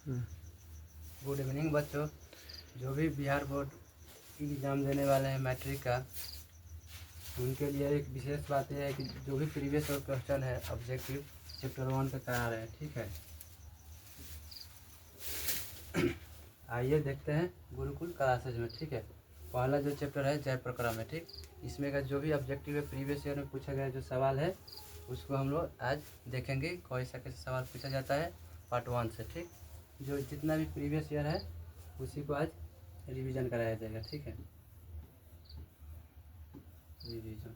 Good evening बच्चों। जो भी बिहार बोर्ड एग्ज़ाम देने वाले हैं मैट्रिक का, उनके लिए एक विशेष बात यह है कि जो भी प्रीवियस और क्वेश्चन है ऑब्जेक्टिव चैप्टर 1 का करा रहे हैं। ठीक है, आइए देखते हैं गुरुकुल क्लासेज में। ठीक है, पहला जो चैप्टर है जय प्रक्रम है। ठीक, इसमें का जो भी ऑब्जेक्टिव है प्रीवियस ईयर में पूछा गया जो सवाल है उसको हम लोग आज देखेंगे कैसे सवाल पूछा जाता है पार्ट 1 से। ठीक, जो जितना भी प्रीवियस ईयर है उसी को आज रिवीजन कराया जाएगा। ठीक है, रिवीजन।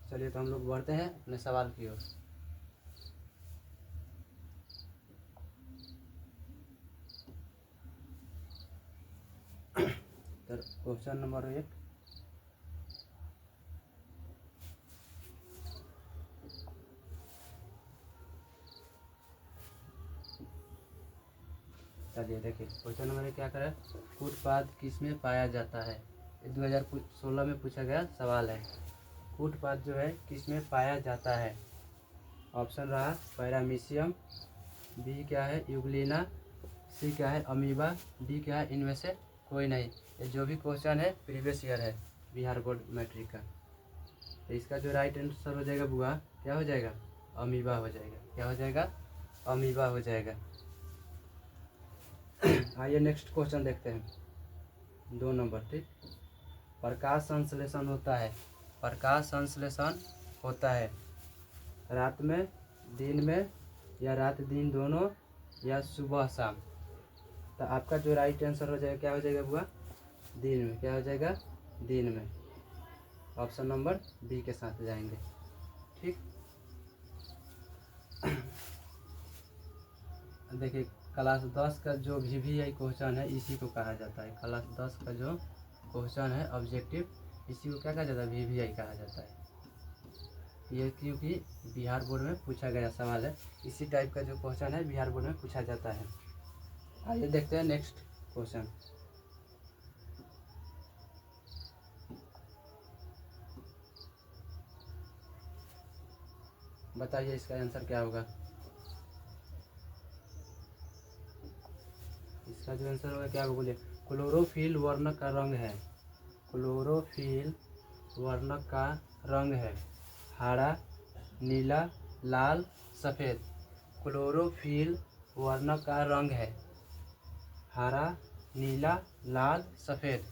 चलिए तो हम लोग बढ़ते हैं अपने सवाल की ओर। तो क्वेश्चन नंबर 1, चलिए देखिए क्वेश्चन नंबर 1 क्या करे, कूटपाद किसमें पाया जाता है। ये 2016 में पूछा गया सवाल है। कूटपाद जो है किसमें पाया जाता है। ऑप्शन रहा पैरामीशियम, बी क्या है यूग्लिना, सी क्या है अमीबा, डी क्या है इनमें से कोई नहीं। ये जो भी क्वेश्चन है प्रीवियस ईयर है बिहार बोर्ड मैट्रिक का, तो इसका जो राइट आंसर हो जाएगा बुआ क्या हो जाएगा, अमीबा हो जाएगा। क्या हो जाएगा, अमीबा हो जाएगा। आइए नेक्स्ट क्वेश्चन देखते हैं, 2 नंबर। ठीक, प्रकाश संश्लेषण होता है, प्रकाश संश्लेषण होता है रात में, दिन में, या रात दिन दोनों, या सुबह शाम। तो आपका जो राइट आंसर हो जाएगा क्या हो जाएगा बुआ, दिन में। क्या हो जाएगा, दिन में। ऑप्शन नंबर बी के साथ जाएंगे। ठीक, देखिए क्लास 10 का जो VVI क्वेश्चन है इसी को कहा जाता है। क्लास 10 का जो क्वेश्चन है ऑब्जेक्टिव इसी को क्या कहा जाता है, VVI कहा जाता है। ये क्योंकि बिहार बोर्ड में पूछा गया सवाल है, इसी टाइप का जो क्वेश्चन है बिहार बोर्ड में पूछा जाता है। आइए देखते हैं नेक्स्ट क्वेश्चन। बताइए इसका आंसर क्या होगा। इसका जो आंसर होगा क्या होगा, बोलिए। क्लोरोफिल वर्णक का रंग है, क्लोरोफिल वर्णक का रंग है हरा, नीला, लाल, सफ़ेद। क्लोरोफिल वर्णक का रंग है हरा, नीला, लाल, सफ़ेद।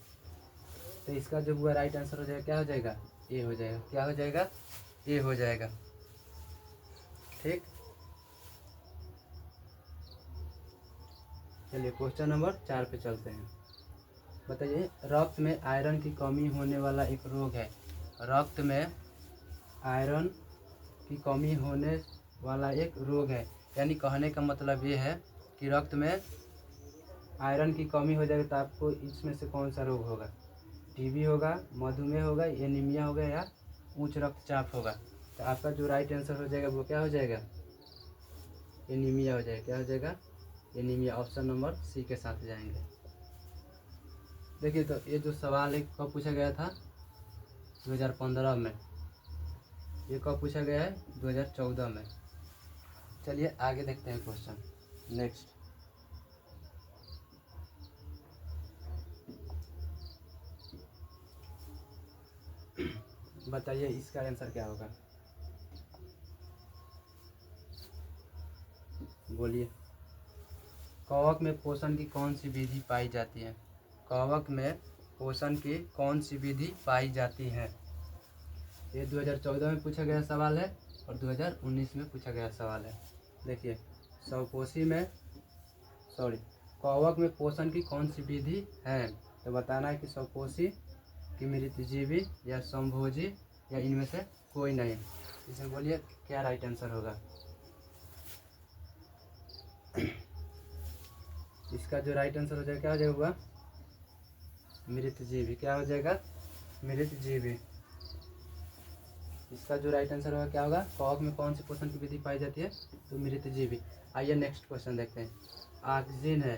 तो इसका जो हुआ राइट आंसर हो जाएगा क्या हो जाएगा, ए हो जाएगा। क्या हो जाएगा, ए हो जाएगा। ठीक, चलिए क्वेश्चन नंबर 4 पे चलते हैं। बताइए रक्त में आयरन की कमी होने वाला एक रोग है। रक्त में आयरन की कमी होने वाला एक रोग है, यानी कहने का मतलब ये है कि रक्त में आयरन की कमी हो जाएगी तो आपको इसमें से कौन सा रोग होगा, टीबी होगा, मधुमेह होगा, एनीमिया होगा, या उच्च रक्तचाप होगा। तो आपका जो राइट आंसर हो जाएगा वो क्या हो जाएगा, एनीमिया हो जाएगा। क्या हो जाएगा, एनीमिया। ऑप्शन नंबर सी के साथ जाएंगे। देखिए तो ये जो सवाल है कब पूछा गया था, 2015 में। ये कब पूछा गया है, 2014 में। चलिए आगे देखते हैं क्वेश्चन नेक्स्ट। बताइए इसका आंसर क्या होगा, बोलिए। कवक में पोषण की कौन सी विधि पाई जाती है। कवक में पोषण की कौन सी विधि पाई जाती है। ये 2014 में पूछा गया सवाल है और 2019 में पूछा गया सवाल है। देखिए स्वपोषी में कवक में पोषण की कौन सी विधि है, तो बताना है कि स्वपोषी, कि मृतजीवी, या संभोजी, या इनमें से कोई नहीं। इसमें बोलिए क्या राइट आंसर होगा। इसका जो राइट आंसर हो जाएगा क्या हो जाएगा, मृतजीवी। क्या हो जाएगा, मृतजीवी। इसका जो राइट आंसर होगा क्या होगा, कवक में कौन सी पोषण की विधि पाई जाती है, तो मृतजीवी। आइए नेक्स्ट क्वेश्चन देखते हैं। ऑक्सीजन है,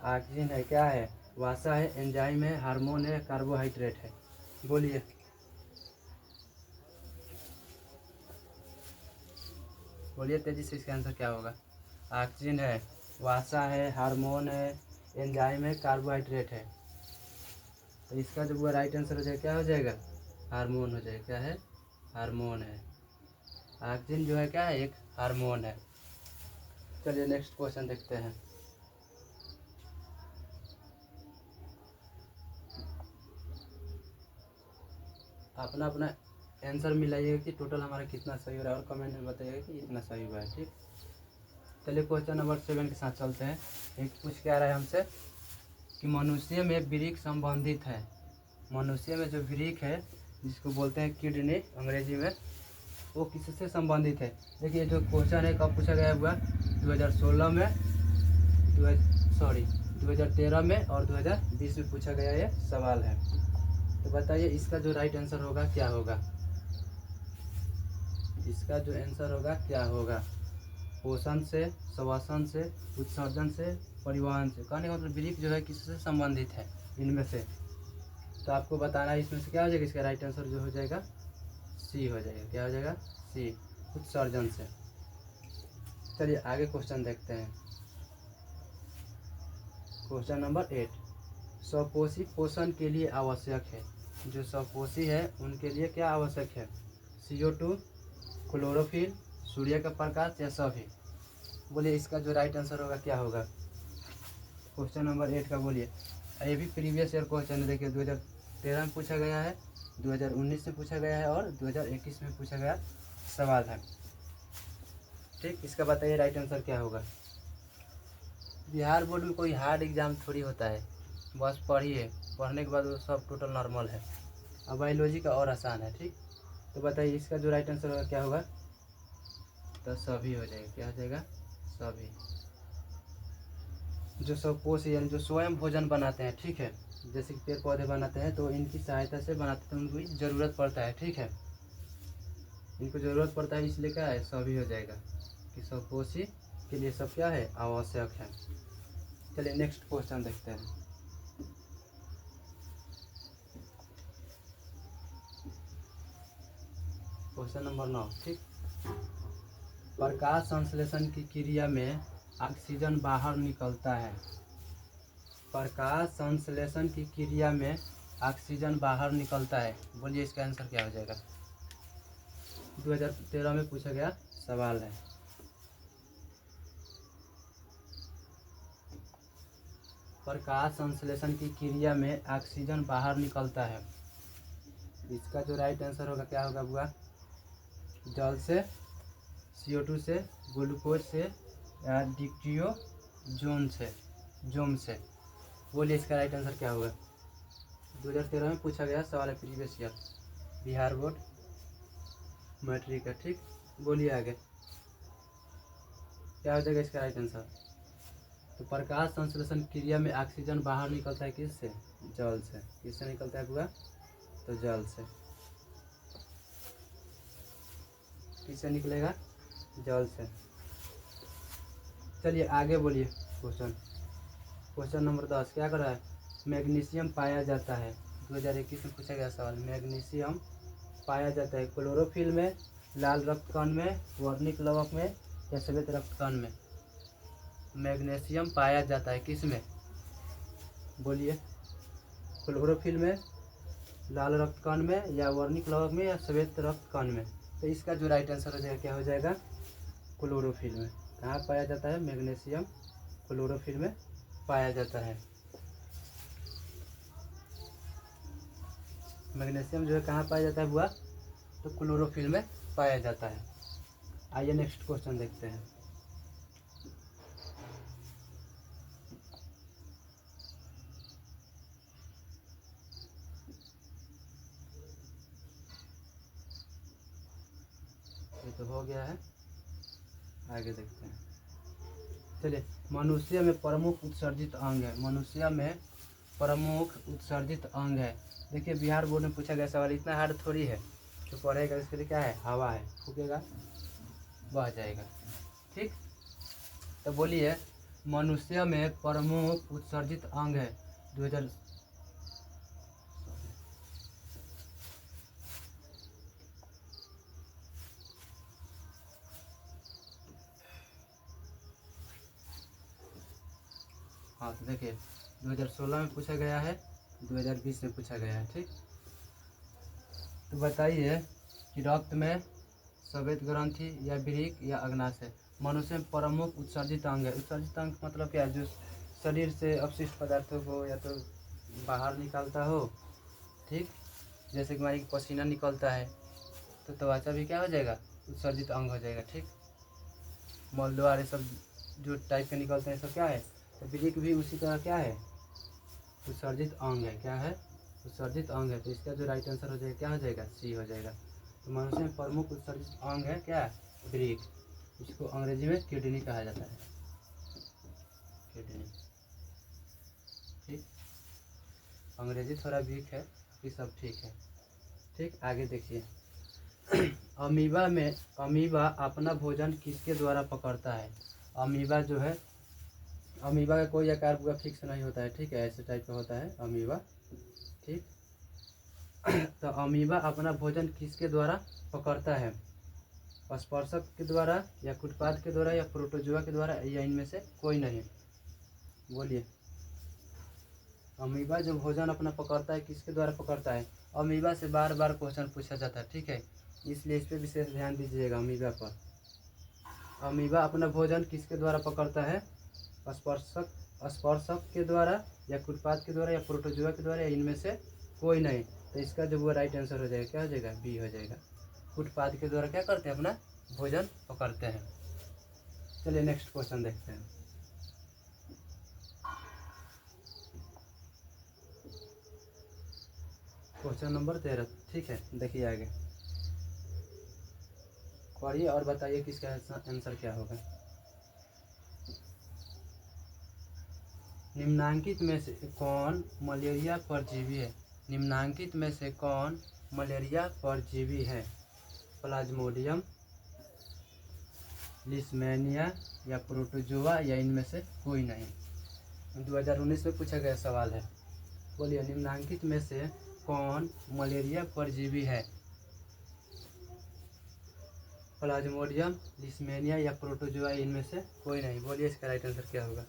ऑक्सीजन है क्या है, वसा है, एंजाइम है, हार्मोन है, कार्बोहाइड्रेट है। बोलिए। बोलिए तेजी से, इसका आंसर क्या होगा? ऑक्सीजन है, वसा है, हार्मोन है, एंजाइम है, कार्बोहाइड्रेट है। तो इसका जो राइट आंसर हो जाएगा क्या हो जाएगा? हार्मोन हो जाएगा। क्या है? हार्मोन है। ऑक्सीजन जो है क्या है? एक हार्मोन है। चलिए नेक्स्ट क्वेश्चन देखते हैं। अपना अपना आंसर मिलाइएगा कि टोटल हमारा कितना सही हो रहा है, और कमेंट में बताइएगा कि इतना सही हुआ है। ठीक, चलिए क्वेश्चन नंबर 7 के साथ चलते हैं। एक पूछ क्या रहा है हमसे कि मनुष्य में वृक्क संबंधित है। मनुष्य में जो वृक्क है, जिसको बोलते हैं किडनी अंग्रेजी में, वो किससे संबंधित है? देखिए जो क्वेश्चन है कब पूछा गया हुआ? 2016 में, 2013 में और 2020 में पूछा गया ये सवाल है। तो बताइए इसका जो राइट आंसर होगा क्या होगा? इसका जो आंसर होगा क्या होगा? पोषण से, श्वसन से, उत्सर्जन से, परिवहन से। कहने का मतलब वृक्क जो है किससे संबंधित है इनमें से? तो आपको बताना है इसमें से क्या हो जाएगा। इसका राइट आंसर जो हो जाएगा सी हो जाएगा। क्या हो जाएगा? सी, उत्सर्जन से। चलिए आगे क्वेश्चन देखते हैं। क्वेश्चन नंबर 8, स्वपोषी पोषण के लिए आवश्यक है। जो स्वपोषी है उनके लिए क्या आवश्यक है? CO2, क्लोरोफिल, सूर्य का प्रकाश या सभी? बोलिए इसका जो राइट आंसर होगा क्या होगा? क्वेश्चन नंबर 8 का बोलिए। ये भी प्रीवियस ईयर क्वेश्चन है। देखिए 2013 में पूछा गया है, 2019 में पूछा गया है और 2021 में पूछा गया सवाल है। ठीक, इसका बताइए राइट आंसर क्या होगा? बिहार बोर्ड में कोई हार्ड एग्जाम थोड़ी होता है, बस पढ़िए, पढ़ने के बाद वो सब टोटल नॉर्मल है। अब बायोलॉजी का और आसान है। ठीक, तो बताइए इसका जो राइट आंसर होगा क्या होगा? तो सभी हो जाएगा। क्या हो जाएगा? सभी। जो स्वपोषी यानी जो स्वयं भोजन बनाते हैं, ठीक है, जैसे कि पेड़ पौधे बनाते हैं तो इनकी सहायता से बनाते हैं, तो उनको ज़रूरत पड़ता है। ठीक है, इनको ज़रूरत पड़ता है, इसलिए क्या है? सभी हो जाएगा कि स्वपोषी के लिए सब क्या है? आवश्यक है। चलिए नेक्स्ट क्वेश्चन देखते हैं। Question number 9। ठीक, प्रकाश संश्लेषण की क्रिया में ऑक्सीजन बाहर निकलता है। प्रकाश संश्लेषण की क्रिया में ऑक्सीजन बाहर निकलता है। बोलिए इसका आंसर क्या हो जाएगा? 2013 में पूछा गया सवाल है। प्रकाश संश्लेषण की क्रिया में ऑक्सीजन बाहर निकलता है। इसका जो राइट आंसर होगा क्या होगा बुआ? जल से, CO2 से, ग्लूकोज से या डिक्टियोजोन से, जोम से। बोलिए इसका राइट आंसर क्या होगा? 2013 में पूछा गया सवाल है, previous year, Bihar board matric का। ठीक, बोलिए आगे क्या हो जाएगा इसका राइट आंसर? तो प्रकाश संश्लेषण क्रिया में ऑक्सीजन बाहर निकलता है किससे? जल से। किससे निकलता है बुआ? तो जल से। किससे निकलेगा? जल से। चलिए आगे बोलिए। क्वेश्चन नंबर 10 क्या कर रहा है? मैग्नीशियम पाया जाता है। 2021 में पूछा गया सवाल। मैग्नीशियम पाया जाता है क्लोरोफिल में, लाल रक्त कण में, वर्णिक लवक में या श्वेत रक्त कण में? मैग्नीशियम पाया जाता है किस में? बोलिए, क्लोरोफिल में, लाल रक्त कण में या वर्णिक लवक में या श्वेत रक्त कण में? तो इसका जो राइट आंसर हो जाएगा क्या हो जाएगा? क्लोरोफिल में। कहाँ पाया जाता है? मैग्नीशियम क्लोरोफिल में पाया जाता है। मैग्नीशियम जो है कहाँ पाया जाता है बुआ? तो क्लोरोफिल में पाया जाता है। आइए नेक्स्ट क्वेश्चन देखते हैं। ये तो हो गया है, आगे देखते हैं। चलिए, मनुष्य में प्रमुख उत्सर्जित अंग है। मनुष्य में प्रमुख उत्सर्जित अंग है। देखिए बिहार बोर्ड में पूछा गया सवाल, इतना हार्ड थोड़ी है। तो पढ़ेगा इसके लिए क्या है? हवा है, फूकेगा बह जाएगा। ठीक, तो बोलिए मनुष्य में प्रमुख उत्सर्जित अंग है। 2000 हाँ तो देखिए 2016 में पूछा गया है, 2020 में पूछा गया है। ठीक, तो बताइए कि रक्त में श्वेत ग्रंथि या वृक्क या अग्नाशय मनुष्य में प्रमुख उत्सर्जित अंग है। उत्सर्जित अंग मतलब क्या है, जो शरीर से अपशिष्ट पदार्थों को या तो बाहर निकालता हो। ठीक, जैसे कि हमारी पसीना निकलता है तो त्वचा भी क्या हो जाएगा, उत्सर्जित अंग हो जाएगा। ठीक, मल द्वार ये सब जो टाइप के निकलते हैं सब क्या है, तो वृक्क भी उसी तरह क्या है, उत्सर्जित अंग है। क्या है, उत्सर्जित अंग है। तो इसका जो राइट आंसर हो जाएगा क्या हो जाएगा, सी हो जाएगा। तो मनुष्य में प्रमुख उत्सर्जित अंग है क्या, वृक्क। इसको अंग्रेजी में किडनी कहा जाता है, किडनी। ठीक, अंग्रेजी थोड़ा वीक है, ये सब ठीक है। ठीक, आगे देखिए अमीबा अपना भोजन किसके द्वारा पकड़ता है। अमीबा जो है, अमीबा का कोई आकार पूरा फिक्स नहीं होता है। ठीक है, ऐसे टाइप का होता है अमीबा। ठीक, तो अमीबा अपना भोजन किसके द्वारा पकड़ता है, स्पर्शक के द्वारा या कुटपाद के द्वारा या प्रोटोजुआ के द्वारा या इनमें से कोई नहीं। बोलिए, अमीबा जो भोजन अपना पकड़ता है किसके द्वारा पकड़ता है। अमीबा से बार बार क्वेश्चन पूछा जाता है। ठीक है, इसलिए इस पर विशेष ध्यान दीजिएगा अमीबा पर। अमीबा अपना भोजन किसके द्वारा पकड़ता है, स्पर्शक के द्वारा या कुटपाद के द्वारा या प्रोटोजुआ के द्वारा या इनमें से कोई नहीं। तो इसका जो वो राइट आंसर हो जाएगा क्या हो जाएगा, बी हो जाएगा। कुटपाद के द्वारा क्या करते हैं, अपना भोजन पकड़ते हैं। चलिए नेक्स्ट क्वेश्चन देखते हैं। Question number 13। ठीक है, देखिए आगे पढ़िए और बताइए कि इसका आंसर क्या होगा। निम्नांकित में से कौन मलेरिया परजीवी है। निम्नांकित में से कौन मलेरिया परजीवी है, प्लाज्मोडियम, लिस्मेनिया या प्रोटोजोआ या इनमें से कोई नहीं। 2019 में पूछा गया सवाल है। बोलिए, निम्नांकित में से कौन मलेरिया परजीवी है, प्लाज्मोडियम, लिस्मेनिया या प्रोटोजोआ इनमें से कोई नहीं। बोलिए इसका राइट आंसर क्या होगा।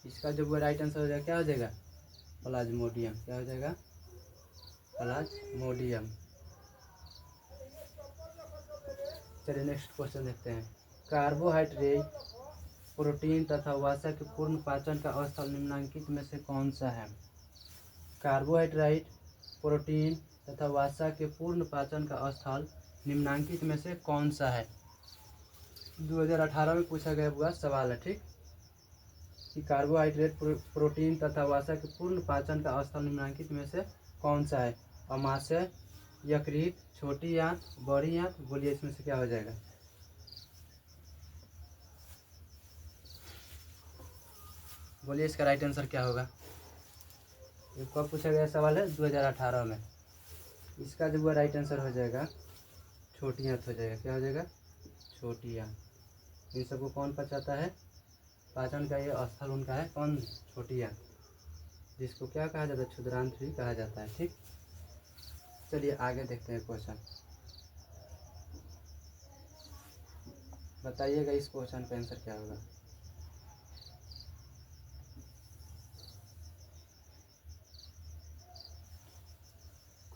इसका जो वो राइट आंसर हो जाएगा क्या हो जाएगा, प्लाज्मोडियम। क्या हो जाएगा, प्लाज्मोडियम। चलिए नेक्स्ट क्वेश्चन देखते हैं। कार्बोहाइड्रेट, प्रोटीन तथा वसा के पूर्ण पाचन का स्थल निम्नांकित में से कौन सा है। कार्बोहाइड्रेट, प्रोटीन तथा वसा के पूर्ण पाचन का स्थल निम्नांकित में से कौन सा है। 2018 में पूछा गया हुआ सवाल है। ठीक, कि कार्बोहाइड्रेट, प्रोटीन तथा वसा के पूर्ण पाचन का स्थल निम्नांकित में से कौन सा है। अमाशय, यकृत, छोटी आंत, बड़ी आंत। बोलिए इसमें से क्या हो जाएगा। बोलिए इसका राइट आंसर क्या होगा। ये कब पूछा गया सवाल है, 2018 में। इसका जो वो राइट आंसर हो जाएगा छोटी आंत हो जाएगा। क्या हो जाएगा, छोटी आंत। इन सबको कौन पचाता है, पाचन का ये स्थल उनका है कौन, छोटी आंत, जिसको क्या कहा जाता है, क्षुद्रांत भी कहा जाता है। ठीक, चलिए आगे देखते हैं क्वेश्चन। बताइएगा इस क्वेश्चन का आंसर क्या होगा।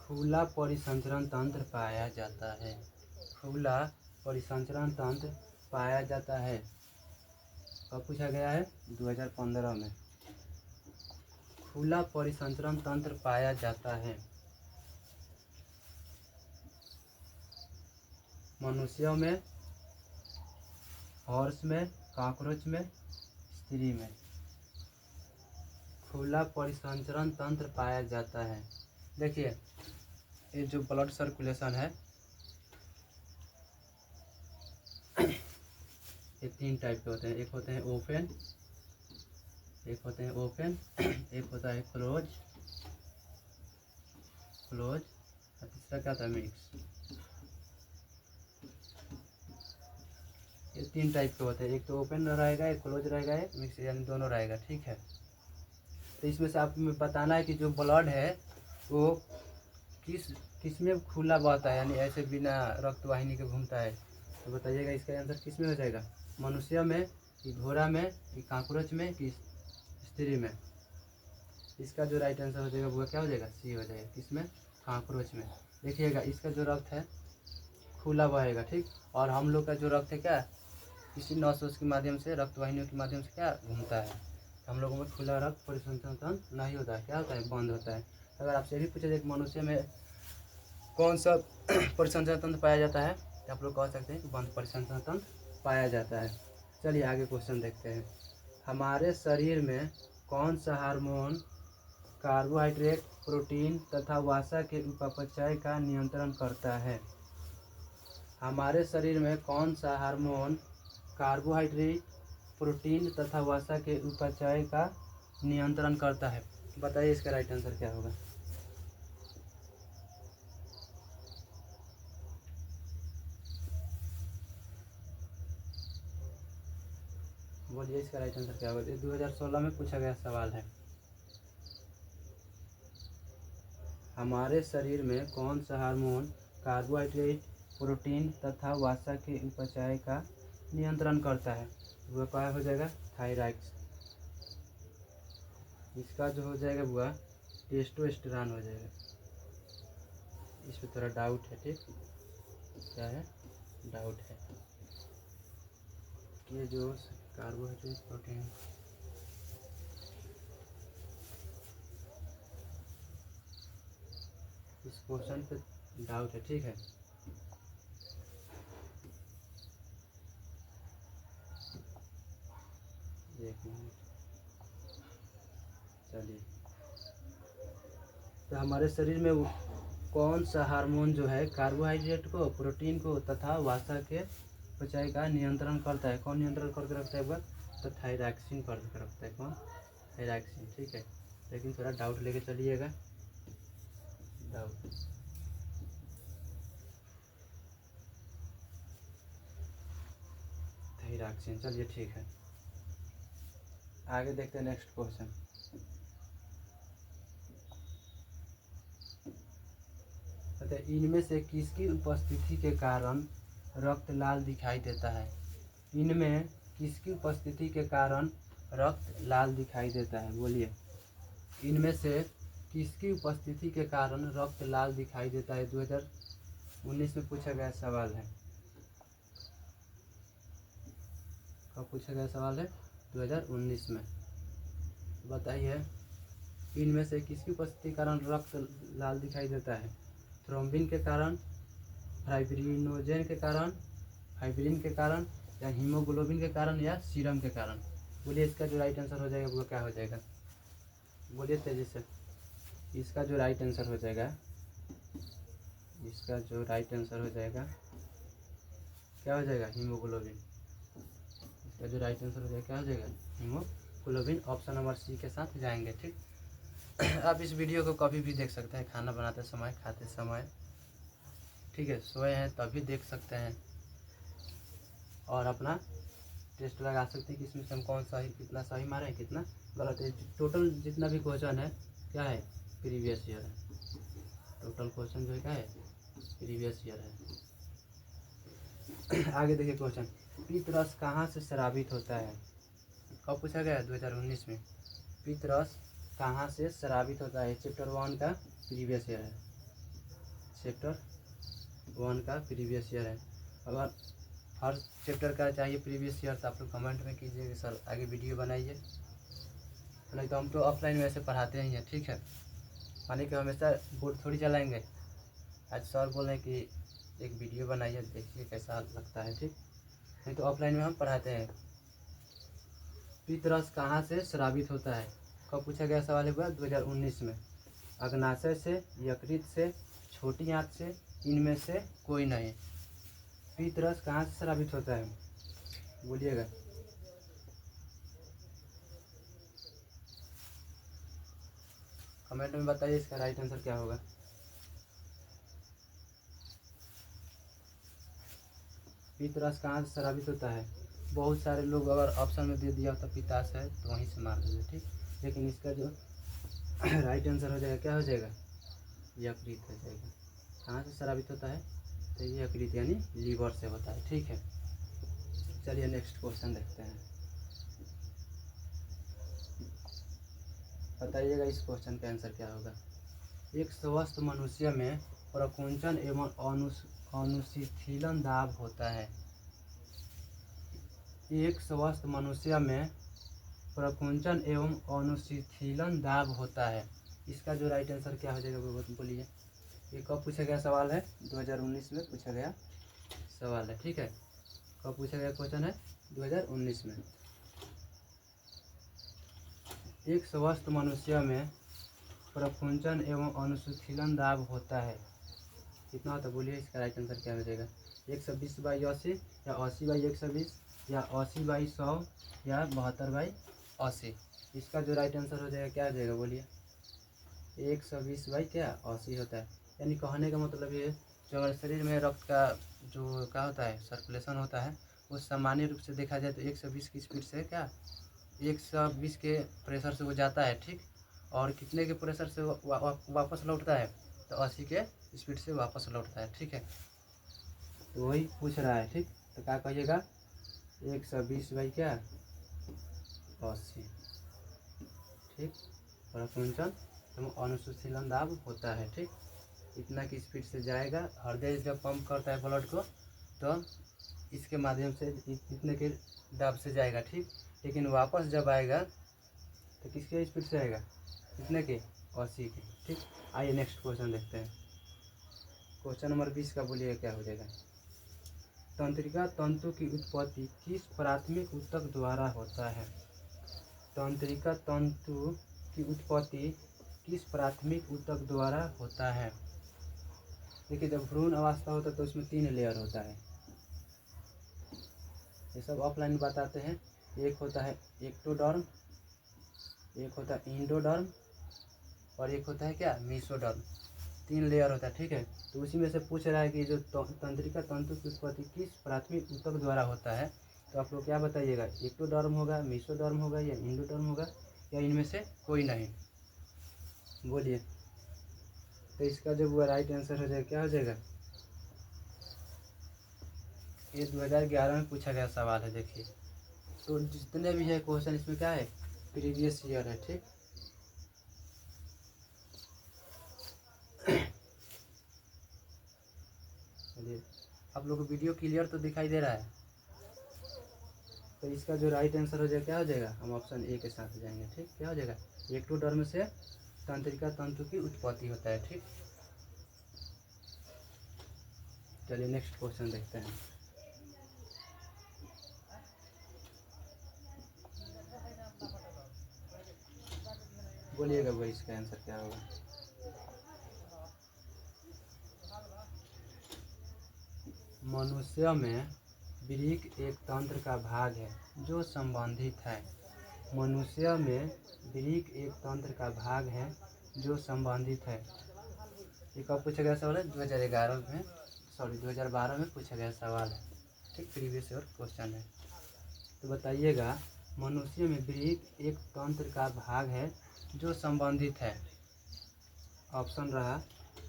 खुला परिसंचरण तंत्र पाया जाता है। खुला परिसंचरण तंत्र पाया जाता है। कब पूछा गया है, 2015 में। खुला परिसंचरण तंत्र पाया जाता है मनुष्यों में, हॉर्स में, कॉकरोच में, स्त्री में। खुला परिसंचरण तंत्र पाया जाता है। देखिए ये जो ब्लड सर्कुलेशन है ये 3 टाइप के होते हैं। एक होते हैं ओपन, एक होते हैं ओपन, एक होता है क्लोज, और तीसरा क्या होता है, मिक्स। ये 3 टाइप के होते हैं। एक तो ओपन रहेगा, एक क्लोज रहेगा, एक मिक्स, यानी दोनों रहेगा। ठीक है, तो इसमें से आपको बताना है कि जो ब्लड है वो किस में खुला बहता है, यानी ऐसे बिना रक्त वाहिनी के घूमता है। तो बताइएगा इसका आंसर किस में हो जाएगा, मनुष्य में कि घोड़ा में, कि कॉकरोच में, कि स्त्री में। इसका जो राइट आंसर हो जाएगा वो क्या हो जाएगा, सी हो जाएगा। किसमें, कॉकरोच में। देखिएगा इसका जो रक्त है खुला बहेगा, ठीक। और हम लोग का जो रक्त है क्या, किसी नसों के माध्यम से, रक्त वाहिनियों के माध्यम से क्या घूमता है। हम लोगों में खुला रक्त परिसंचरण नहीं होता है, क्या होता है, बंद होता है। अगर आपसे भी पूछा जाए कि मनुष्य में कौन सा परिसंचरण तंत्र पाया जाता है, तो आप लोग कह सकते हैं कि बंद परिसंचरण तंत्र पाया जाता है। चलिए आगे क्वेश्चन देखते हैं। हमारे शरीर में कौन सा हार्मोन कार्बोहाइड्रेट, प्रोटीन तथा वसा के उपापचय का नियंत्रण करता है। हमारे शरीर में कौन सा हार्मोन कार्बोहाइड्रेट, प्रोटीन तथा वसा के उपापचय का नियंत्रण करता है। बताइए इसका राइट आंसर क्या होगा। बोलिए इसका राइट आंसर क्या होगा। ये 2016 में पूछा गया सवाल है। हमारे शरीर में कौन सा हार्मोन कार्बोहाइड्रेट, प्रोटीन तथा वसा के उपापचय का नियंत्रण करता है। वह क्या हो जाएगा, थायराइड। इसका जो हो जाएगा वह टेस्टोस्टेरोन हो जाएगा। इस पर थोड़ा डाउट है, ठीक। क्या है, डाउट है कि जो कार्बोहाइड्रेट, प्रोटीन, इस क्वेश्चन पे डाउट है, ठीक है। एक मिनट, चलिए। तो हमारे शरीर में कौन सा हार्मोन जो है कार्बोहाइड्रेट को, प्रोटीन को तथा वसा के उपचय का नियंत्रण करता है। कौन नियंत्रण करके रखता है वह, तो थायरॉक्सिन करके रखता है। कौन, थायरॉक्सिन, ठीक है। लेकिन थोड़ा डाउट लेके चलिएगा, डाउट। थायरॉक्सिन, चलिए ठीक है। आगे देखते हैं नेक्स्ट क्वेश्चन। इनमें से किसकी उपस्थिति के कारण रक्त लाल दिखाई देता है। इनमें किसकी उपस्थिति के कारण रक्त लाल दिखाई देता है, बोलिए। इनमें से किसकी उपस्थिति के कारण रक्त लाल दिखाई देता है, 2019 में पूछा गया सवाल है। कब पूछा गया सवाल है, 2019 में। बताइए इनमें से किसकी उपस्थिति के कारण रक्त लाल दिखाई देता है। थ्रोम्बिन के कारण, फाइब्रिनोजेन के कारण, फाइब्रिन के कारण, या हीमोग्लोबिन के कारण, या सीरम के कारण। बोलिए इसका जो राइट आंसर हो जाएगा वो क्या हो जाएगा, बोलिए तेजी से। इसका जो राइट आंसर हो जाएगा, इसका जो राइट आंसर हो जाएगा क्या हो जाएगा, हीमोग्लोबिन। इसका जो राइट आंसर हो जाएगा क्या हो जाएगा, हीमोग्लोबिन। ऑप्शन नंबर सी के साथ जाएंगे, ठीक। आप इस वीडियो को कभी भी देख सकते हैं, खाना बनाते समय, खाते समय, ठीक है। सोए हैं तभी देख सकते हैं और अपना टेस्ट लगा सकते हैं कि इसमें से हम कौन सा कितना सही मारे हैं, कितना गलत है। टोटल जितना भी क्वेश्चन है क्या है, प्रीवियस ईयर है। टोटल क्वेश्चन जो है क्या है, प्रीवियस ईयर है। आगे देखिए क्वेश्चन, पीतरस कहाँ से स्रावित होता है। कब पूछा गया, 2019 में। पीतरस कहाँ से स्रावित होता है, चैप्टर 1 का प्रीवियस ईयर है। चैप्टर 1 का प्रीवियस ईयर है। अगर हर चैप्टर का चाहिए प्रीवियस ईयर तो आप लोग कमेंट में कीजिए कि सर आगे वीडियो बनाइए। नहीं तो हम तो ऑफलाइन वैसे पढ़ाते ही हैं, ठीक है। माने कि हमेशा बोर्ड थोड़ी चलाएंगे। आज सर बोल रहे हैं कि एक वीडियो बनाइए, देखिए कैसा लगता है, ठीक। नहीं तो ऑफलाइन में हम पढ़ाते हैं। पीतरस कहाँ से स्रावित होता है, कब पूछा गया सवाल हुआ, 2019 में। अग्नाशय से, यकृत से, छोटी आंत से, इनमें से कोई नहीं। पीतरस कहाँ से स्रावित होता है, बोलिएगा। कमेंट में बताइए इसका राइट आंसर क्या होगा। पीतरस कहाँ से स्रावित होता है। बहुत सारे लोग अगर ऑप्शन में दे दिया तो पिताश है तो वहीं से मार दीजिए, ठीक। लेकिन इसका जो राइट आंसर हो जाएगा क्या हो जाएगा, यकृत हो जाएगा। कहाँ से स्रावित होता है, तो यकृत यानी लीवर से होता है, ठीक है। चलिए नेक्स्ट क्वेश्चन देखते हैं। बताइएगा इस क्वेश्चन का आंसर क्या होगा। एक स्वस्थ मनुष्य में प्रकुंचन एवं अनुशीथीलन दाब होता है। एक स्वस्थ मनुष्य में प्रकुंचन एवं अनुशीथीलन दाब होता है। इसका जो राइट आंसर क्या हो जाएगा वो बोलिए। ये कब पूछा गया सवाल है? 2019 में पूछा गया सवाल है। ठीक है, कब पूछा गया क्वेश्चन है? 2019 में। एक स्वस्थ मनुष्य में प्रकुंचन एवं अनुशीथीलन दाब होता है। कितना होता है बोलिए, इसका राइट आंसर क्या हो जाएगा? 120/80 या 80/120 या 80/100 या 72/80। इसका जो राइट आंसर हो जाएगा क्या हो जाएगा बोलिए? 120/80 होता है। यानी कहने का मतलब ये, जो हमारे शरीर में रक्त का जो क्या होता है, सर्कुलेशन होता है, वो सामान्य रूप से देखा जाए तो 120 की स्पीड से क्या 120 के प्रेशर से वो जाता है। ठीक, और कितने के प्रेशर से वापस लौटता है? तो 80 के स्पीड से वापस लौटता है। ठीक है, तो वही पूछ रहा है। ठीक, तो क्या कहिएगा? 120/80। ठीक, प्रकुंचन एवं अनुशीथीलन दाब होता है। ठीक, इतना की स्पीड से जाएगा, हृदय जब पंप करता है ब्लड को तो इसके माध्यम से इतने के दाब से जाएगा। ठीक, लेकिन वापस जब आएगा तो किसके स्पीड से आएगा? कितने के? 80 के। ठीक, आइए नेक्स्ट क्वेश्चन देखते हैं। क्वेश्चन नंबर 20 का बोलिए क्या हो जाएगा। तंत्रिका तंतु की उत्पत्ति किस प्राथमिक ऊतक द्वारा होता है? तंत्रिका तंतु की उत्पत्ति किस प्राथमिक ऊतक द्वारा होता है? देखिए, जब भ्रूण अवस्था होता है तो उसमें 3 लेयर होता है। ये सब ऑफलाइन बताते हैं। एक होता है एक्टोडर्म, एक होता है इंडोडर्म और एक होता है क्या? मेसोडर्म। 3 लेयर होता है। ठीक है, तो उसी में से पूछ रहा है कि जो तंत्रिका तंतु की उत्पत्ति किस प्राथमिक ऊतक द्वारा होता है। तो आप लोग क्या बताइएगा? एक्टोडर्म होगा, मेसोडर्म होगा या इंडोडर्म होगा या इनमें से कोई नहीं? बोलिए। तो इसका जो वो राइट आंसर हो जाएगा क्या हो जाएगा? ये 2011 में पूछा गया सवाल है। देखिए, तो जितने भी है क्वेश्चन इसमें क्या है? प्रीवियस ईयर है। ठीक, चलिए, आप लोग को वीडियो क्लियर तो दिखाई दे रहा है? तो इसका जो राइट आंसर हो जाएगा क्या हो जाएगा? हम ऑप्शन ए के साथ जाएंगे। ठीक, क्या हो जाएगा? एक्टोडर्म से तंत्रिका तंतु की उत्पत्ति होता है। ठीक, चलिए नेक्स्ट क्वेश्चन देखते हैं। बोलिएगा भाई, इसका आंसर क्या होगा? मनुष्य में वृक्क एक तंत्र का भाग है जो संबंधित है। मनुष्य में वृक्क एक तंत्र का भाग है जो संबंधित है। ये कब पूछा गया सवाल है? 2012 में पूछा गया सवाल है। ठीक, प्रीवियस ईयर क्वेश्चन है। तो बताइएगा, मनुष्य में वृक्क एक तंत्र का भाग है जो संबंधित है। ऑप्शन रहा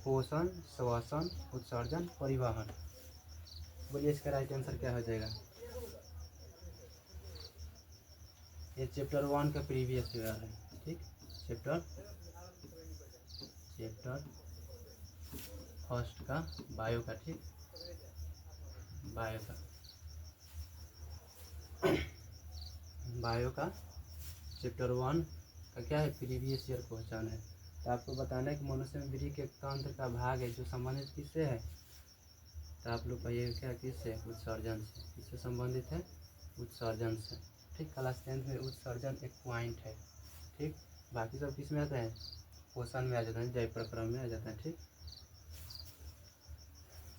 पोषण, श्वसन, उत्सर्जन, परिवहन। बोलिए इसका राइट आंसर क्या हो जाएगा? ये चैप्टर 1 का प्रीवियस ईयर है। ठीक, चैप्टर फर्स्ट का बायो का। ठीक, बायो का चैप्टर 1 का क्या है? प्रीवियस ईयर क्वेश्चन है। तो आपको बताना है कि मनुष्य में वृक्क एक तंत्र का भाग है जो संबंधित किससे है? तो आप लोग कहिएगा क्या? किससे? उत्सर्जन से। किससे संबंधित है? उत्सर्जन से। ठीक, क्लास 10th में उत्सर्जन एक पॉइंट है। ठीक, बाकी सब किस में आता है? पोषण में आ जाता है, जय प्रक्रम में आ जाता है। ठीक,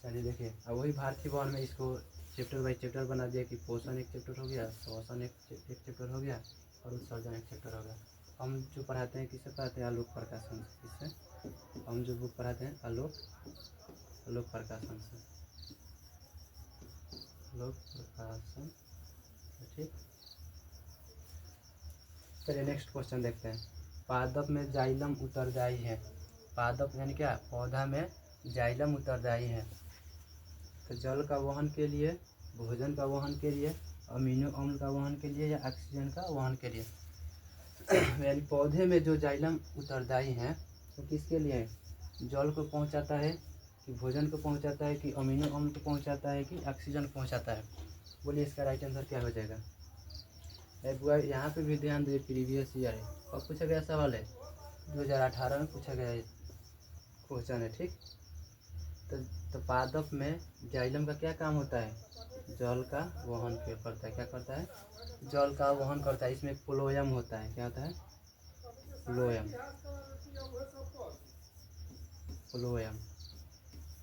चलिए देखिए, अब वही भारतीय भवन में इसको चैप्टर बाई चैप्टर बना दिया कि पोषण एक चैप्टर हो गया, श्वसन एक चैप्टर हो गया और उत्सर्जन एक चैप्टर हो गया। हम जो पढ़ाते हैं किससे पढ़ाते हैं? आलोक प्रकाशन से। किससे? हम जो बुक पढ़ाते हैं आलोक प्रकाशन से। आलोक प्रकाशन। ठीक, चलिए नेक्स्ट क्वेश्चन देखते हैं। पादप में जाइलम उत्तरदायी है। पादप यानी क्या? पौधा में जाइलम उत्तरदायी है। तो जल का वहन के लिए, भोजन का वहन के लिए, अमीनो अम्ल का वहन के लिए या ऑक्सीजन का वहन के लिए? यानी पौधे में जो जाइलम उत्तरदायी हैं तो किसके लिए है? जल को पहुंचाता है कि भोजन को पहुंचाता है कि अमीनो अम्ल को पहुंचाता है कि ऑक्सीजन को पहुंचाता है? बोलिए इसका राइट आंसर क्या हो जाएगा? बुआ यहाँ पे भी ध्यान दीजिए, प्रीवियस ईयर है और पूछा गया सवाल है 2018 में पूछा गया क्वेश्चन है। ठीक, तो पादप में जाइलम का क्या काम होता है? जल का वहन करता है। क्या करता है? जल का वहन करता है। इसमें फ्लोएम होता है। क्या होता है? फ्लोएम। फ्लोएम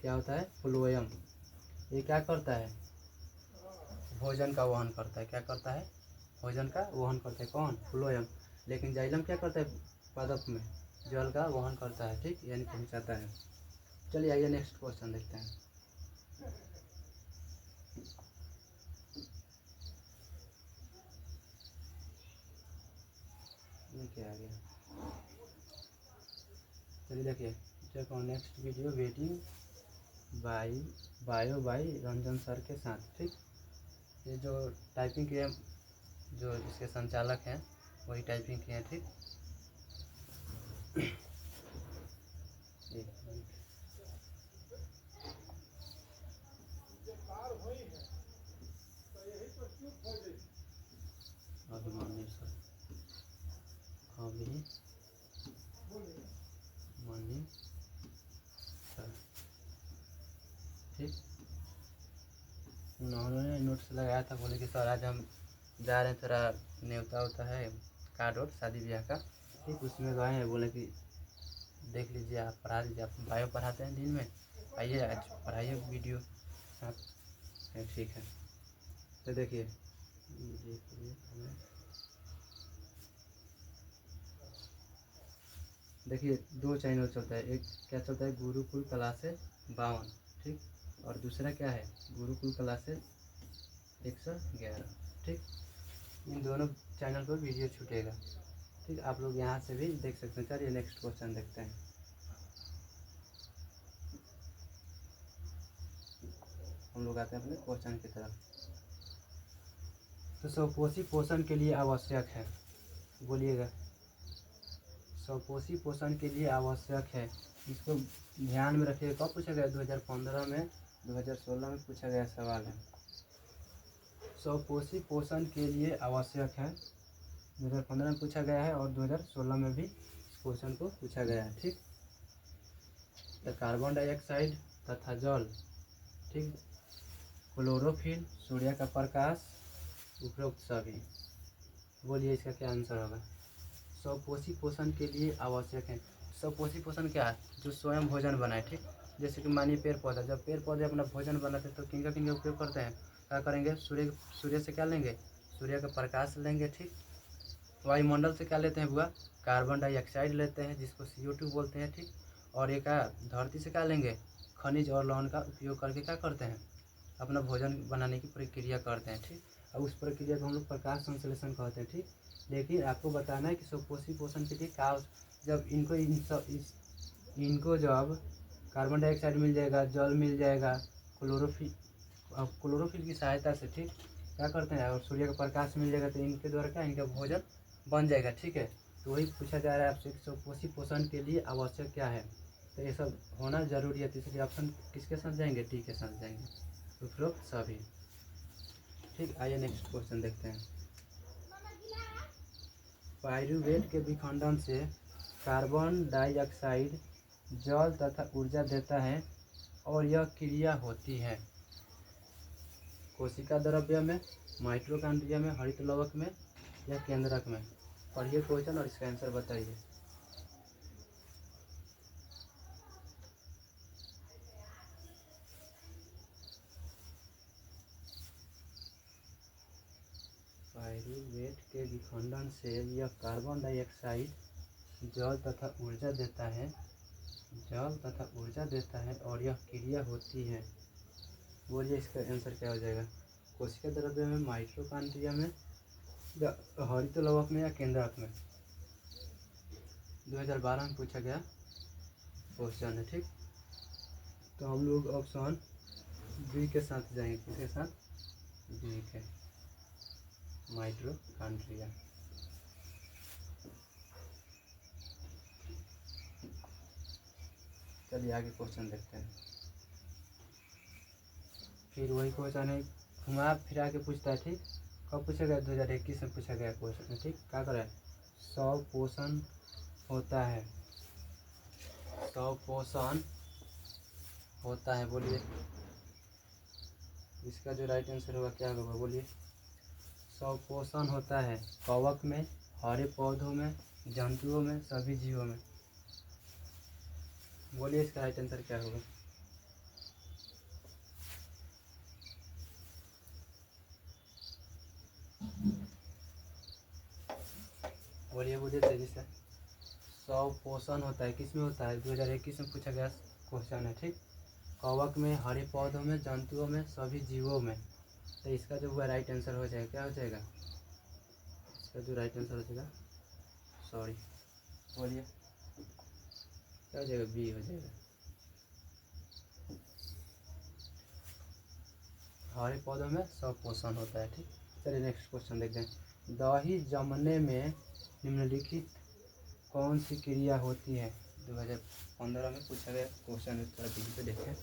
क्या होता है? फ्लोएम। ये क्या करता है? भोजन का वहन करता है। क्या करता है? भोजन का वहन करता है। कौन? फ्लोएम। लेकिन जाइलम क्या करता है? पादप में जल का वहन करता है। ठीक, यानी पहुंचाता है। चलिए आइए नेक्स्ट क्वेश्चन देखते हैं। ये क्या आ गया? चलिए देखिए, check on next video waiting bio by Ranjan sir के साथ। ठीक, ये जो टाइपिंग के जो इसके संचालक हैं वही टाइपिंग किए हैं। ठीक, एक मिनट। अभिमानी सर, अभिमानी सर। ठीक, उन्होंने नोट्स लगाया था, बोले कि सर आज हम जा रहे हैं, थोड़ा न्योता होता है कार्ड और शादी ब्याह का। ठीक, उसमें गए हैं, बोले कि देख लीजिए, आप पढ़ा लीजिए। आप बायो पढ़ाते हैं दिन में, आइए आज पढ़ाइए वीडियो साथ। ठीक है, तो देखिए देखिए 2 चैनल चलता है। एक क्या चलता है? गुरुकुल क्लासेस 52। ठीक, और दूसरा क्या है? गुरुकुल क्लासेस 111। ठीक, इन दोनों चैनल पर वीडियो छूटेगा। ठीक, आप लोग यहाँ से भी देख सकते हैं। चलिए नेक्स्ट क्वेश्चन देखते हैं। हम लोग आते हैं अपने क्वेश्चन की तरफ। तो स्वपोषी पोषण के लिए आवश्यक है, बोलिएगा। स्वपोषी पोषण के लिए आवश्यक है, इसको ध्यान में रखिए। कब पूछा गया? 2015 में, 2016 में पूछा गया सवाल है। स्वपोषी पोषण के लिए आवश्यक है, 2015 में पूछा गया है और 2016 में भी इस क्वेश्चन को पूछा गया है। ठीक, तो कार्बन डाइऑक्साइड तथा जल, ठीक, क्लोरोफिल, सूर्य का प्रकाश, उपरोक्त सभी। बोलिए इसका क्या आंसर होगा? स्वपोषी पोषण के लिए आवश्यक है। स्वपोषी पोषण क्या है? जो स्वयं भोजन बनाए। ठीक, जैसे कि मानिए पेड़ पौधा, जब पेड़ पौधे अपना भोजन बनाते हैं तो किनका उपयोग करते हैं? क्या करेंगे? सूर्य से क्या लेंगे? सूर्य का प्रकाश लेंगे। ठीक, वायुमंडल से क्या लेते हैं बुआ? कार्बन डाइऑक्साइड लेते हैं, जिसको CO2 बोलते हैं। ठीक, और एक धरती से क्या लेंगे? खनिज और लवण का उपयोग करके क्या करते हैं? अपना भोजन बनाने की प्रक्रिया करते हैं। ठीक, और उस प्रक्रिया को हम लोग प्रकाश संश्लेषण कहते हैं। ठीक, लेकिन आपको बताना है कि स्वपोषी पोषण के लिए क्या, जब इनको जब कार्बन डाइऑक्साइड मिल जाएगा, जल मिल जाएगा, क्लोरोफिल की सहायता से, ठीक, क्या करते हैं, और सूर्य का प्रकाश मिल जाएगा तो इनके द्वारा क्या, इनका भोजन बन जाएगा। ठीक है, तो वही पूछा जा रहा है आपसे, स्वपोषी पोषण के लिए आवश्यक क्या है? तो ये सब होना जरूरी है। तो इसलिए ऑप्शन किसके साथ जाएंगे? डी के साथ जाएंगे, उपरोक्त सभी। ठीक, आइए नेक्स्ट क्वेश्चन देखते हैं। पाइरूवेट के विखंडन से कार्बन डाइऑक्साइड जल तथा ऊर्जा देता है और यह क्रिया होती है कोशिका द्रव्य में, माइटोकॉन्ड्रिया में, हरित लवक में या केंद्रक में? पढ़िए क्वेश्चन और इसका आंसर बताइए। पाइरूवेट के विखंडन से यह कार्बन डाइऑक्साइड जल तथा ऊर्जा देता है, और यह क्रिया होती है। बोलिए इसका आंसर क्या हो जाएगा? कोशिका द्रव्य में, माइटोकॉन्ड्रिया में या हरित लवक में या केंद्रक में? 2012 में पूछा गया क्वेश्चन है। ठीक, तो हम लोग ऑप्शन बी के साथ जाएंगे। किसके साथ? बी के, माइटोकॉन्ड्रिया। चलिए आगे क्वेश्चन देखते हैं। फिर वही क्वेश्चन है, घुमा फिरा के पूछता है, ठीक। कब पूछा गया? 2021 में पूछा गया क्वेश्चन, ठीक। क्या करें? स्वपोषण होता है, स्वपोषण होता है, बोलिए इसका जो राइट आंसर होगा क्या होगा, बोलिए। स्वपोषण होता है कवक में, हरे पौधों में, जंतुओं में, सभी जीवों में। बोलिए इसका राइट आंसर क्या होगा। बोलिए बोलिए तेजी से। स्वपोषण होता है किस में होता है? 2021 में पूछा गया क्वेश्चन है, ठीक। कवक में, हरे पौधों में, जंतुओं में, सभी जीवों में। तो इसका जो हुआ राइट आंसर हो जाएगा, क्या हो जाएगा इसका जो राइट आंसर हो जाएगा, सॉरी बोलिए क्या हो जाएगा? बी हो जाएगा। हरे पौधों में स्वपोषण होता है, ठीक। चलिए नेक्स्ट क्वेश्चन देखते हैं। दही जमने में निम्नलिखित कौन सी क्रिया होती है? 2015 में पूछा गया क्वेश्चन है, थोड़ा टीवी पे देखें।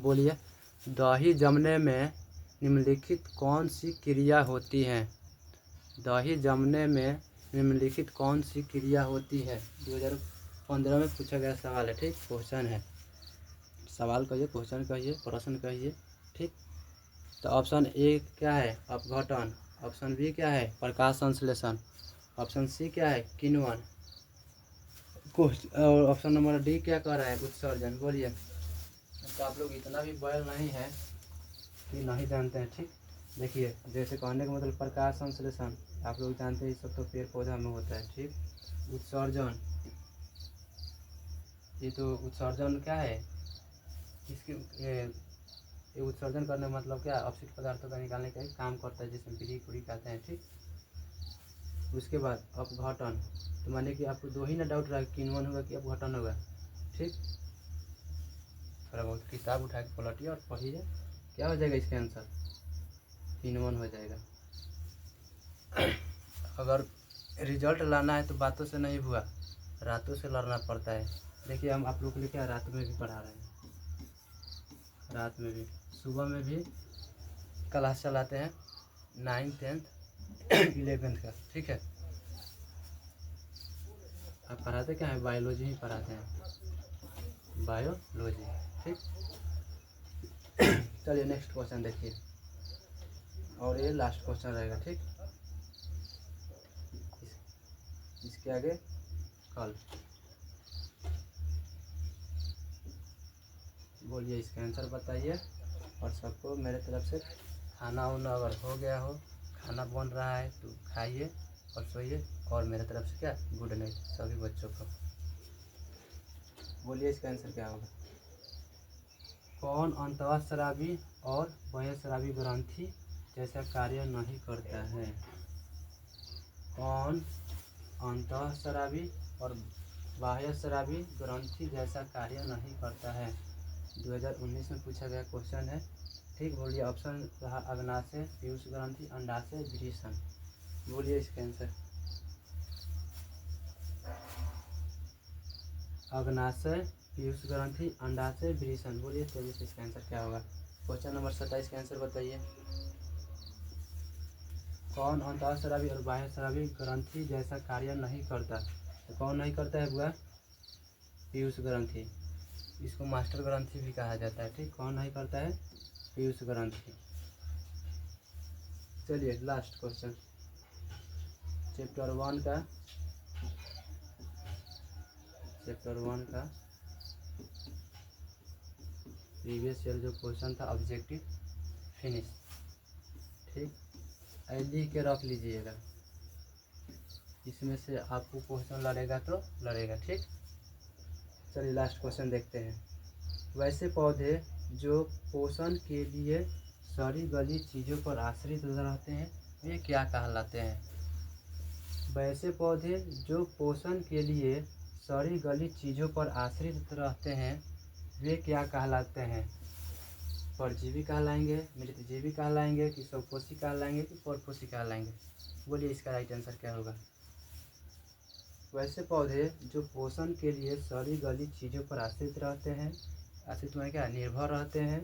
बोलिए, दही जमने में निम्नलिखित कौन सी क्रिया होती है? दही जमने में निम्नलिखित कौन सी क्रिया होती है? 2015 में पूछा गया सवाल है, ठीक। क्वेश्चन है, सवाल कहिए, क्वेश्चन कहिए, प्रश्न कहिए, ठीक। तो ऑप्शन ए क्या है? अपघटन। ऑप्शन बी क्या है? प्रकाश संश्लेषण। ऑप्शन सी क्या है? किण्वन। और ऑप्शन नंबर डी क्या कह रहा है? उत्सर्जन। बोलिए। तो आप लोग इतना भी बैल नहीं है कि नहीं जानते हैं, ठीक। देखिए, जैसे कहने का मतलब प्रकाश संश्लेषण आप लोग जानते हैं, सब तो पेड़ पौधा में होता है, ठीक। उत्सर्जन, ये तो उत्सर्जन क्या है इसके, ये उत्सर्जन करने का मतलब क्या? अपशिष्ट पदार्थों का निकालने का काम करता है, जिसमें पीढ़ी पूरी कहते हैं, ठीक। उसके बाद अपघटन, तो माने कि आपको दो ही ना डाउट रहा, किण्वन होगा कि अपघटन होगा, ठीक। थोड़ा बहुत किताब उठा के पलटिए और पढ़िए, क्या हो जाएगा इसका आंसर? किण्वन हो जाएगा। अगर रिजल्ट लाना है तो बातों से नहीं हुआ, रातों से लड़ना पड़ता है। देखिए, हम आप लोग के लिए क्या रात में भी पढ़ा रहे हैं, रात में भी, सुबह में भी क्लास चलाते हैं, 9th 10th 11th का, ठीक है। आप पढ़ाते क्या है? बायोलॉजी ही पढ़ाते हैं, बायोलॉजी, ठीक। चलिए नेक्स्ट क्वेश्चन देखिए, और ये लास्ट क्वेश्चन रहेगा, ठीक। इसके आगे कल। बोलिए इसका आंसर बताइए, और सबको मेरे तरफ से खाना वाना अगर हो गया हो, खाना बन रहा है तो खाइए और सोइए, और मेरे तरफ से क्या, गुड नाइट सभी बच्चों को। बोलिए इसका आंसर क्या होगा। कौन अंतःस्रावी और बाह्यस्रावी ग्रंथि जैसा कार्य नहीं करता है? कौन अंतःस्रावी और बाह्यस्रावी ग्रंथि जैसा कार्य नहीं करता है? 2019 में पूछा गया क्वेश्चन है, ठीक। बोलिए ऑप्शन रहा अग्नाशय, पीयूष ग्रंथि, अंडाशय, वृषण। बोलिए इसका आंसर। अग्नाशय, पीयूष ग्रंथि, अंडाशय, वृषण। बोलिए तेजी से इसका आंसर क्या होगा। क्वेश्चन नंबर 27 का आंसर बताइए। कौन अंतःस्रावी और बाह्यस्रावी ग्रंथि जैसा कार्य नहीं करता? तो कौन नहीं करता है बुआ? पीयूष ग्रंथि, इसको मास्टर ग्रंथि भी कहा जाता है, ठीक। कौन नहीं करता है? पीयूष ग्रंथि। चलिए लास्ट क्वेश्चन, चैप्टर 1 का प्रीवियस ईयर जो क्वेश्चन था, ऑब्जेक्टिव फिनिश, ठीक। लिख के रख लीजिएगा, इसमें से आपको क्वेश्चन लड़ेगा तो लड़ेगा, ठीक। चलिए लास्ट क्वेश्चन देखते हैं। वैसे पौधे जो पोषण के लिए सड़ी गली चीज़ों पर आश्रित रहते हैं, वे क्या कहलाते हैं? वैसे पौधे जो पोषण के लिए सड़ी गली चीज़ों पर आश्रित रहते हैं, वे क्या कहलाते हैं? परजीवी कहलाएंगे, मृतजीवी कहलाएंगे, कि स्वपोषी कहलाएंगे, कि परपोषी कहलाएंगे? बोलिए इसका राइट आंसर क्या होगा। वैसे पौधे जो पोषण के लिए सड़ी गली चीज़ों पर आश्रित रहते हैं, आश्रित में क्या निर्भर रहते हैं,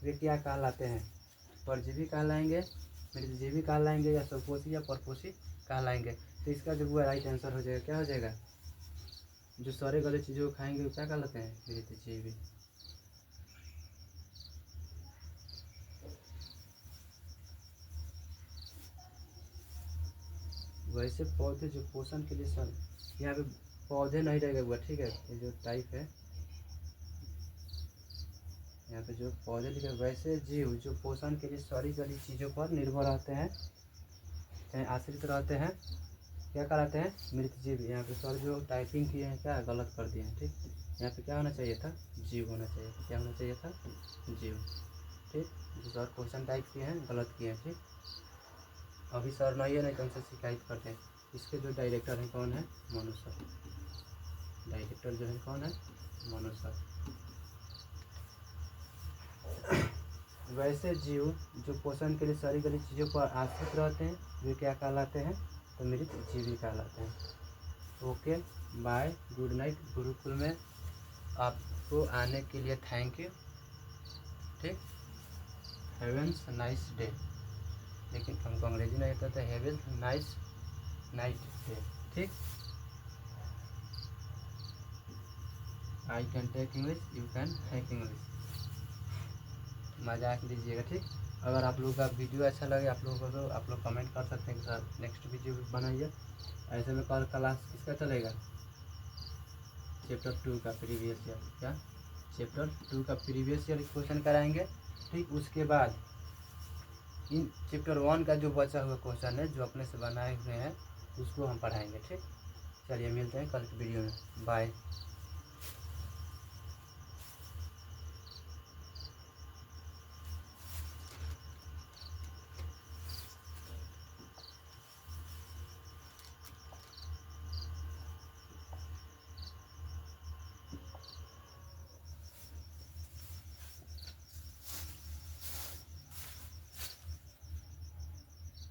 वे क्या कहलाते हैं? परजीवी कहलाएंगे, मृतजीवी कहलाएंगे, या स्वपोषी या परपोषी कहलाएंगे। तो इसका जो वो राइट आंसर हो जाएगा, क्या हो जाएगा? जो सड़े गले चीज़ों को खाएंगे वो क्या कहलाते हैं? मृतजीवी। वैसे पौधे जो पोषण के लिए सर, यहाँ पे पौधे नहीं रहेगा हुआ, ठीक है, ये जो टाइप है यहाँ पे जो पौधे लिखे, वैसे जीव जो पोषण के लिए सड़ी गली चीज़ों पर निर्भर रहते हैं, चाहे आश्रित रहते हैं, क्या कहलाते हैं? मृतजीव। यहाँ पे सर जो टाइपिंग किए हैं क्या गलत कर दिए हैं, ठीक। यहाँ पे क्या होना चाहिए था? जीव होना चाहिए था। क्या होना चाहिए था? जीव, ठीक। जो सर क्वेश्चन टाइप किए हैं गलत किए हैं, ठीक। अभी सर नहीं है, नहीं तो हमसे शिकायत करते हैं। इसके जो डायरेक्टर हैं कौन है? मनु सर। डायरेक्टर जो है कौन है? मनु सर। वैसे जीव जो पोषण के लिए सारी गली चीज़ों पर आश्रित रहते हैं वे क्या कहलाते हैं? तो मृतजीवी कहलाते हैं। Okay, bye, good night. Gurukul में आपको आने के लिए थैंक यू, ठीक। हैवेंस नाइस डे, लेकिन हमको अंग्रेजी नहीं आता था। हैवेंस नाइस नाइट डे, ठीक। I can take English, you can take English. मजाक लीजिएगा, ठीक। अगर आप लोगों का वीडियो अच्छा लगे आप लोगों को, तो आप लोग कमेंट कर सकते हैं कि सर नेक्स्ट वीडियो भी बनाइए। ऐसे में कल क्लास किसका चलेगा? चैप्टर 2 का प्रीवियस ईयर, क्या चैप्टर 2 का प्रीवियस ईयर क्वेश्चन कराएंगे, ठीक। उसके बाद इन चैप्टर 1 का जो बचा हुआ क्वेश्चन है जो अपने से बनाए हुए हैं उसको हम पढ़ाएंगे, ठीक। चलिए मिलते हैं कल की वीडियो में, बाय।